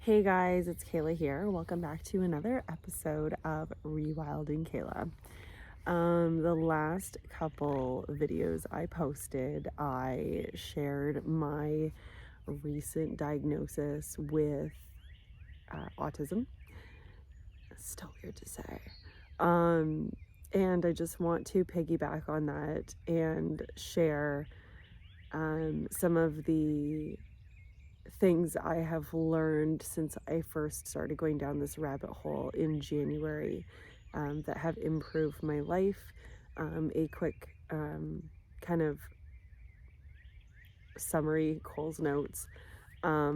Hey guys, it's Kayla here. Welcome back to another episode of Rewilding Kayla. The last couple videos I posted, I shared my recent diagnosis with autism. It's still weird to say. And I just want to piggyback on that and share some of the things I have learned since I first started going down this rabbit hole in January that have improved my life. A quick kind of summary, Cole's notes. I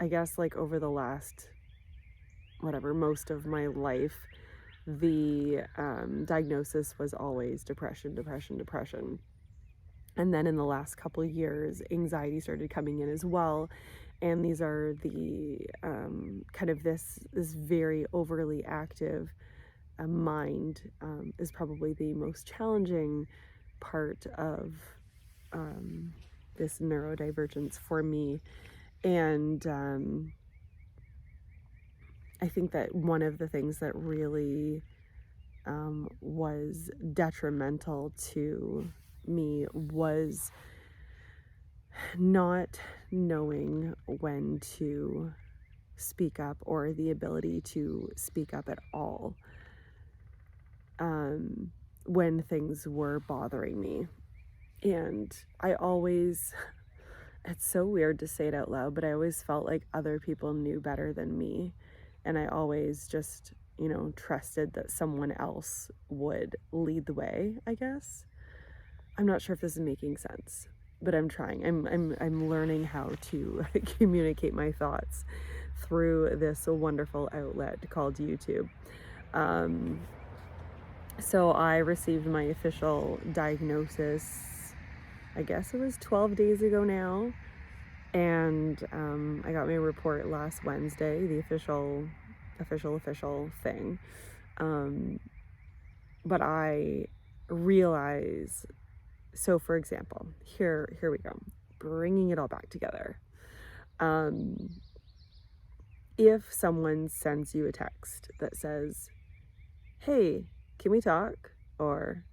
guess like over the last, most of my life, the diagnosis was always depression. And then in the last couple of years, anxiety started coming in as well. And these are the kind of this very overly active mind is probably the most challenging part of this neurodivergence for me. And I think that one of the things that really was detrimental to me was not knowing when to speak up or the ability to speak up at all when things were bothering me. And I always, it's so weird to say it out loud, but I always felt like other people knew better than me. And I always just, trusted that someone else would lead the way, I guess. I'm not sure if this is making sense, but I'm trying. I'm learning how to communicate my thoughts through this wonderful outlet called YouTube. So I received my official diagnosis, I guess it was 12 days ago now, and I got my report last Wednesday, the official thing. But I realize, so for example, here we go, bringing it all back together. If someone sends you a text that says, hey, can we talk? Or,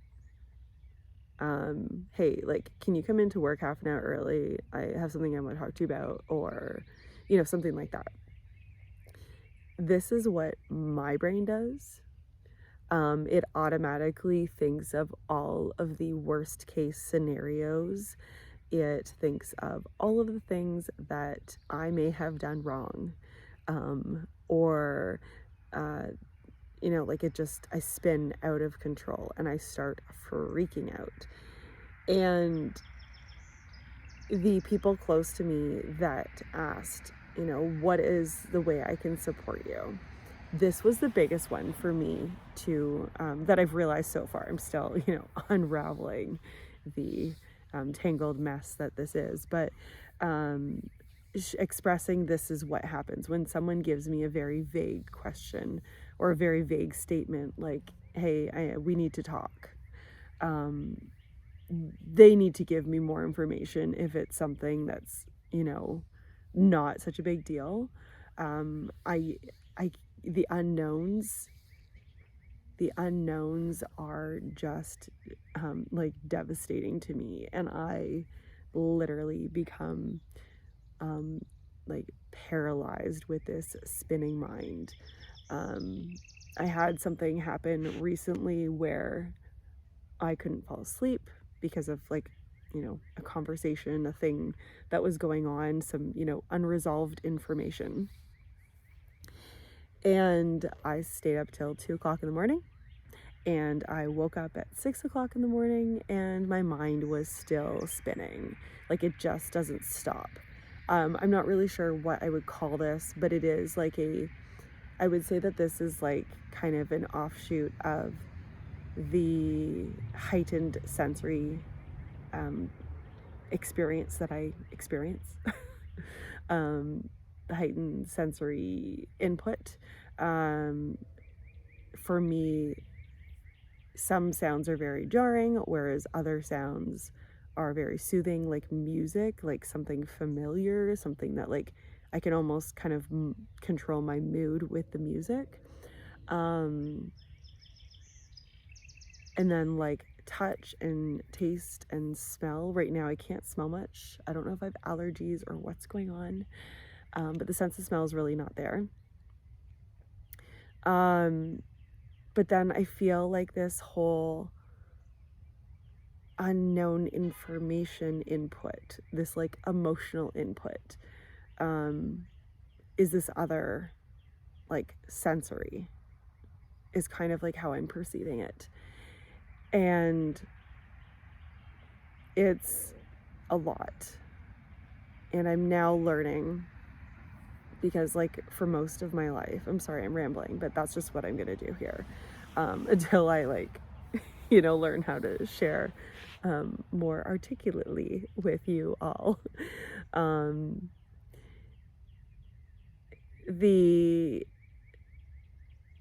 hey, like, can you come into work half an hour early? I have something I want to talk to you about, or, something like that. This is what my brain does. It automatically thinks of all of the worst case scenarios. It thinks of all of the things that I may have done wrong, or I spin out of control and I start freaking out. And the people close to me that asked, what is the way I can support you? This was the biggest one for me to, that I've realized so far. I'm still, unraveling the tangled mess that this is. But expressing this is what happens when someone gives me a very vague question or a very vague statement like, hey, we need to talk. They need to give me more information if it's something that's, not such a big deal. The unknowns are just like devastating to me, and I literally become like paralyzed with this spinning mind. I had something happen recently where I couldn't fall asleep because of a conversation, a thing that was going on, some, unresolved information. And I stayed up till 2 o'clock in the morning, and I woke up at 6 o'clock in the morning and my mind was still spinning. Like, it just doesn't stop. I'm not really sure what I would call this, but it is like I would say that this is like kind of an offshoot of the heightened sensory experience that I experience. The heightened sensory input. For me, some sounds are very jarring, whereas other sounds are very soothing, like music, like something familiar, something that like I can almost kind of control my mood with the music. And then like touch and taste and smell. Right now I can't smell much. I don't know if I have allergies or what's going on, but the sense of smell is really not there. But then I feel like this whole unknown information input, this like emotional input, is this other like sensory, is kind of like how I'm perceiving it. And it's a lot. And I'm now learning, because like for most of my life, I'm sorry I'm rambling, but that's just what I'm gonna do here, until I like learn how to share more articulately with you all.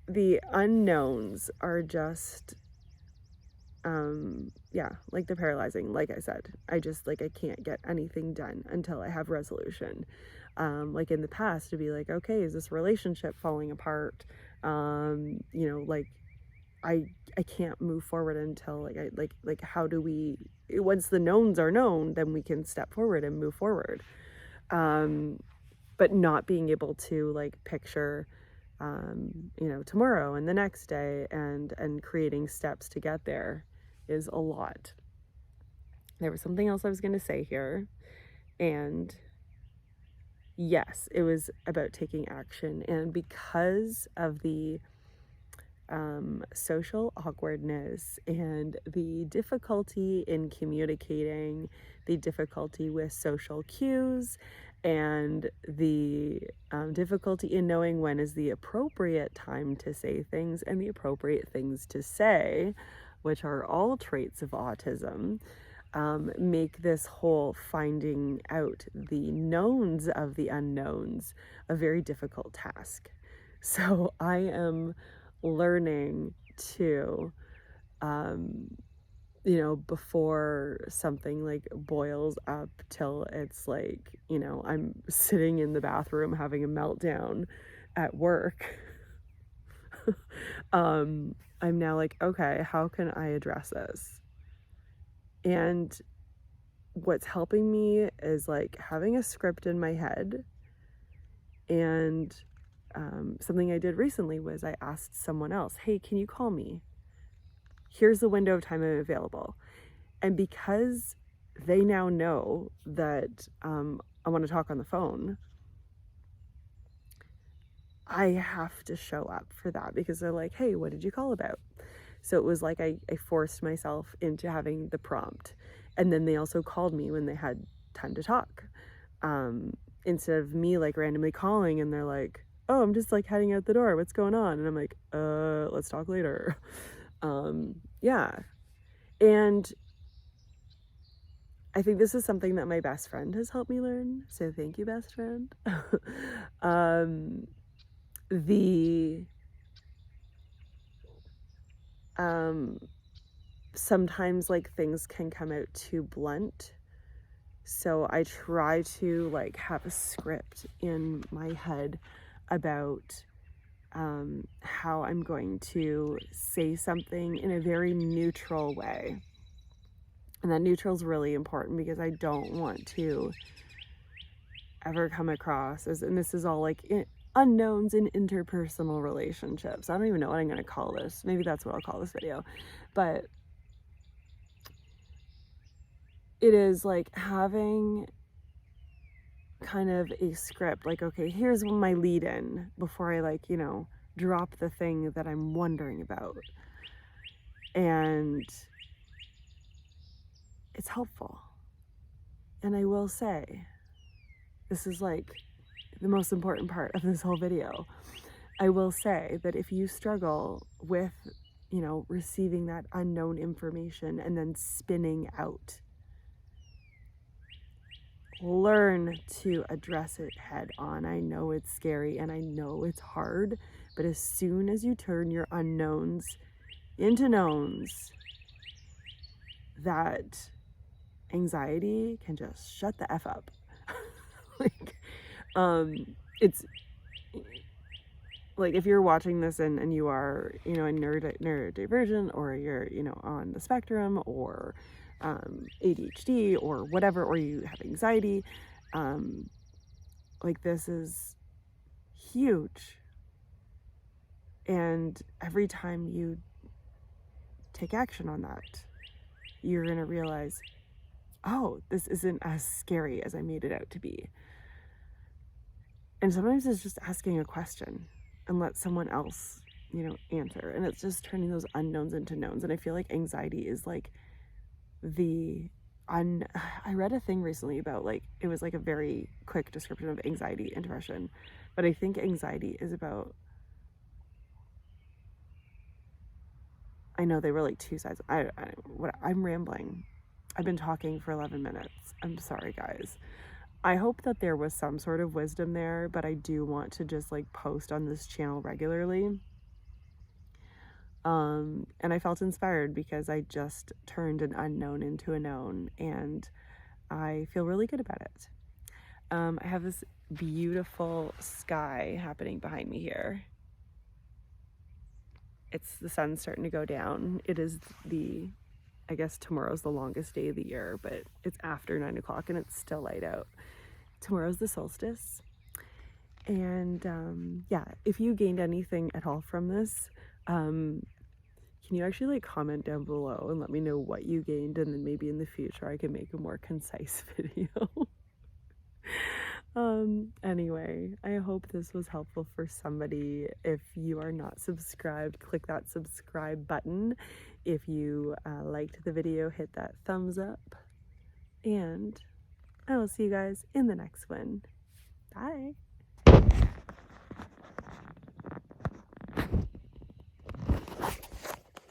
The unknowns are just yeah, like they're paralyzing. Like I said, I just like I can't get anything done until I have resolution. Like in the past, to be like, okay, is this relationship falling apart? Like I can't move forward until like how do we, once the knowns are known, then we can step forward and move forward. But not being able to like picture tomorrow and the next day and creating steps to get there is a lot. There was something else I was going to say here, and yes, it was about taking action. And because of the social awkwardness and the difficulty in communicating, the difficulty with social cues, and the difficulty in knowing when is the appropriate time to say things and the appropriate things to say, which are all traits of autism, make this whole finding out the knowns of the unknowns a very difficult task. So I am learning to, before something like boils up till it's like, I'm sitting in the bathroom having a meltdown at work. I'm now like, okay, how can I address this? And what's helping me is like having a script in my head. And something I did recently was I asked someone else, hey, can you call me? Here's the window of time I'm available. And because they now know that I want to talk on the phone, I have to show up for that, because they're like, hey, what did you call about? So it was like I forced myself into having the prompt. And then they also called me when they had time to talk. Instead of me like randomly calling and they're like, oh, I'm just like heading out the door, what's going on? And I'm like, let's talk later. Yeah. And I think this is something that my best friend has helped me learn. So thank you, best friend. Sometimes like things can come out too blunt. So I try to like have a script in my head about how I'm going to say something in a very neutral way. And that neutral is really important, because I don't want to ever come across as, and this is all like unknowns in interpersonal relationships. I don't even know what I'm going to call this. Maybe that's what I'll call this video. But it is like having kind of a script, like, okay, here's my lead in before I like, drop the thing that I'm wondering about. And it's helpful. And I will say, this is like the most important part of this whole video. I will say that if you struggle with, receiving that unknown information and then spinning out, learn to address it head on. I know it's scary and I know it's hard, but as soon as you turn your unknowns into knowns, that anxiety can just shut the F up. Like, it's like if you're watching this and you are, you know, a neurodivergent, or you're, you know, on the spectrum, or ADHD or whatever, or you have anxiety, like this is huge. And every time you take action on that, you're going to realize, oh, this isn't as scary as I made it out to be. And sometimes it's just asking a question and let someone else, you know, answer. And it's just turning those unknowns into knowns. And I feel like anxiety is like I read a thing recently about, like, it was like a very quick description of anxiety and depression. But I think anxiety is about, I know they were like two sides. I'm rambling. I've been talking for 11 minutes. I'm sorry, guys. I hope that there was some sort of wisdom there, but I do want to just like post on this channel regularly. And I felt inspired because I just turned an unknown into a known, and I feel really good about it. I have this beautiful sky happening behind me here. It's the sun's starting to go down. It is I guess tomorrow's the longest day of the year, but it's after 9 o'clock and it's still light out. Tomorrow's the solstice. And yeah, if you gained anything at all from this, can you actually like comment down below and let me know what you gained, and then maybe in the future I can make a more concise video. Anyway, I hope this was helpful for somebody. If you are not subscribed, click that subscribe button. If you liked the video, hit that thumbs up, and I will see you guys in the next one. Bye.